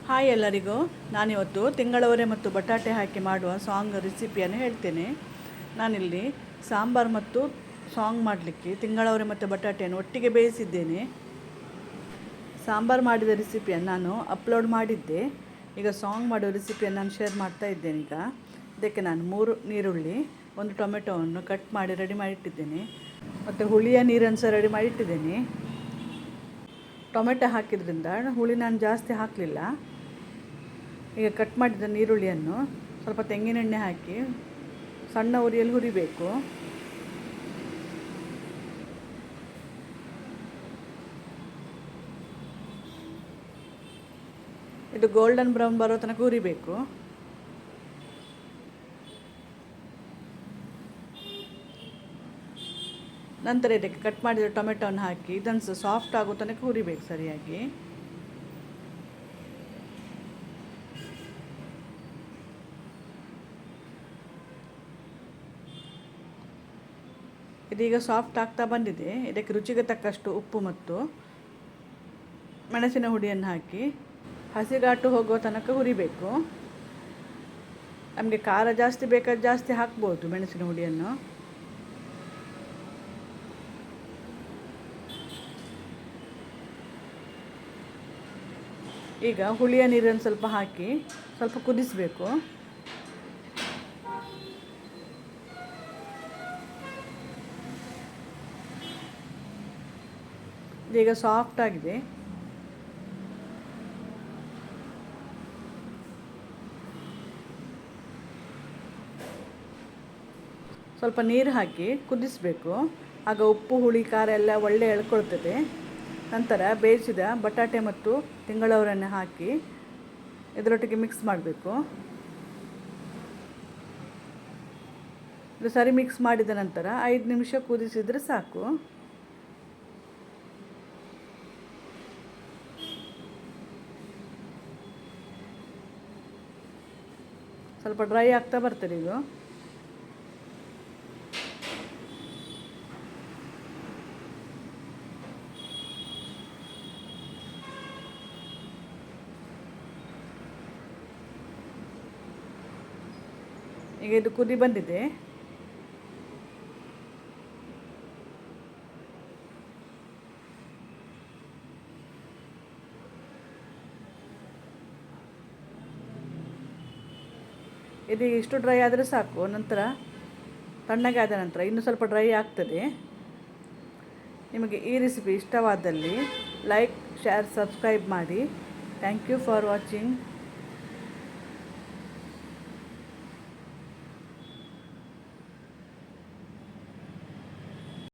Hi ಎಲ್ಲರಿಗೂ. ನಾನಿವತ್ತು ತಿಂಗಳವರೆ ಮತ್ತು ಬಟಾಟೆ ಹಾಕಿ ಮಾಡುವ ಸಾಂಗ್ ರೆಸಿಪಿಯನ್ನು ಹೇಳ್ತೇನೆ. ನಾನಿಲ್ಲಿ ಸಾಂಬಾರು ಮತ್ತು ಸಾಂಗ್ ಮಾಡಲಿಕ್ಕೆ ತಿಂಗಳವರೆ ಮತ್ತು ಬಟಾಟೆಯನ್ನು ಒಟ್ಟಿಗೆ ಬೇಯಿಸಿದ್ದೇನೆ. ಸಾಂಬಾರು ಮಾಡಿದ ರೆಸಿಪಿಯನ್ನು ನಾನು ಅಪ್ಲೋಡ್ ಮಾಡಿದ್ದೆ. ಈಗ ಸಾಂಗ್ ಮಾಡೋ ರೆಸಿಪಿಯನ್ನು ನಾನು ಶೇರ್ ಮಾಡ್ತಾ ಇದ್ದೇನೆ. ಈಗ ಇದಕ್ಕೆ ನಾನು 3 ಈರುಳ್ಳಿ, 1 ಟೊಮೆಟೊವನ್ನು ಕಟ್ ಮಾಡಿ ರೆಡಿ ಮಾಡಿಟ್ಟಿದ್ದೇನೆ. ಮತ್ತು ಹುಳಿಯ ನೀರನ್ನು ಸಹ ರೆಡಿ ಮಾಡಿಟ್ಟಿದ್ದೇನೆ. ಟೊಮೆಟೊ ಹಾಕಿದ್ರಿಂದ ಹುಳಿ ನಾನು ಜಾಸ್ತಿ ಹಾಕಲಿಲ್ಲ. ಈಗ ಕಟ್ ಮಾಡಿದ ಈರುಳ್ಳಿಯನ್ನು ಸ್ವಲ್ಪ ತೆಂಗಿನೆಣ್ಣೆ ಹಾಕಿ ಸಣ್ಣ ಉರಿಯಲ್ಲಿ ಹುರಿಬೇಕು. ಇದು ಗೋಲ್ಡನ್ ಬ್ರೌನ್ ಬರೋ ತನಕ ಹುರಿಬೇಕು. ನಂತರ ಇದಕ್ಕೆ ಕಟ್ ಮಾಡಿದ ಟೊಮೆಟೊವನ್ನು ಹಾಕಿ ಇದನ್ನು ಸಾಫ್ಟ್ ಆಗೋ ತನಕ ಹುರಿಬೇಕು ಸರಿಯಾಗಿ. ಇದೀಗ ಸಾಫ್ಟ್ ಆಗ್ತಾ ಬಂದಿದೆ. ಇದಕ್ಕೆ ರುಚಿಗೆ ತಕ್ಕಷ್ಟು ಉಪ್ಪು ಮತ್ತು ಮೆಣಸಿನ ಹುಡಿಯನ್ನು ಹಾಕಿ ಹಸಿಗಾಟು ಹೋಗುವ ತನಕ ಹುರಿಬೇಕು. ನಮಗೆ ಖಾರ ಜಾಸ್ತಿ ಬೇಕಾದ್ರೆ ಜಾಸ್ತಿ ಹಾಕ್ಬೋದು ಮೆಣಸಿನ ಹುಡಿಯನ್ನು. ಈಗ ಹುಳಿಯ ನೀರನ್ನು ಸ್ವಲ್ಪ ಹಾಕಿ ಸ್ವಲ್ಪ ಕುದಿಸಬೇಕು. ಈಗ ಸಾಫ್ಟ್ ಆಗಿದೆ. ಸ್ವಲ್ಪ ನೀರು ಹಾಕಿ ಕುದಿಸಬೇಕು. ಆಗ ಉಪ್ಪು ಹುಳಿ ಖಾರ ಎಲ್ಲ ಒಳ್ಳೆ ಎಳ್ಕೊಳ್ತದೆ. ನಂತರ ಬೇಯಿಸಿದ ಬಟಾಟೆ ಮತ್ತು ತಿಂಗಳವರನ್ನು ಹಾಕಿ ಇದರೊಟ್ಟಿಗೆ ಮಿಕ್ಸ್ ಮಾಡಬೇಕು. ಇದು ಸರಿ ಮಿಕ್ಸ್ ಮಾಡಿದ ನಂತರ 5 ನಿಮಿಷ ಕುದಿಸಿದರೆ ಸಾಕು. ಸ್ವಲ್ಪ ಡ್ರೈ ಆಗ್ತಾ ಬರ್ತದೆ ಇದು. ಈಗ ಇದು ಕುದಿ ಬಂದಿದೆ. ಇದು ಇಷ್ಟು ಡ್ರೈ ಆದರೆ ಸಾಕು. ನಂತರ ತಣ್ಣಗೆ ಆದ ನಂತರ ಇನ್ನೂ ಸ್ವಲ್ಪ ಡ್ರೈ ಆಗ್ತದೆ. ನಿಮಗೆ ಈ ರೆಸಿಪಿ ಇಷ್ಟವಾದಲ್ಲಿ ಲೈಕ್, ಶೇರ್, ಸಬ್ಸ್ಕ್ರೈಬ್ ಮಾಡಿ. Thank you for watching.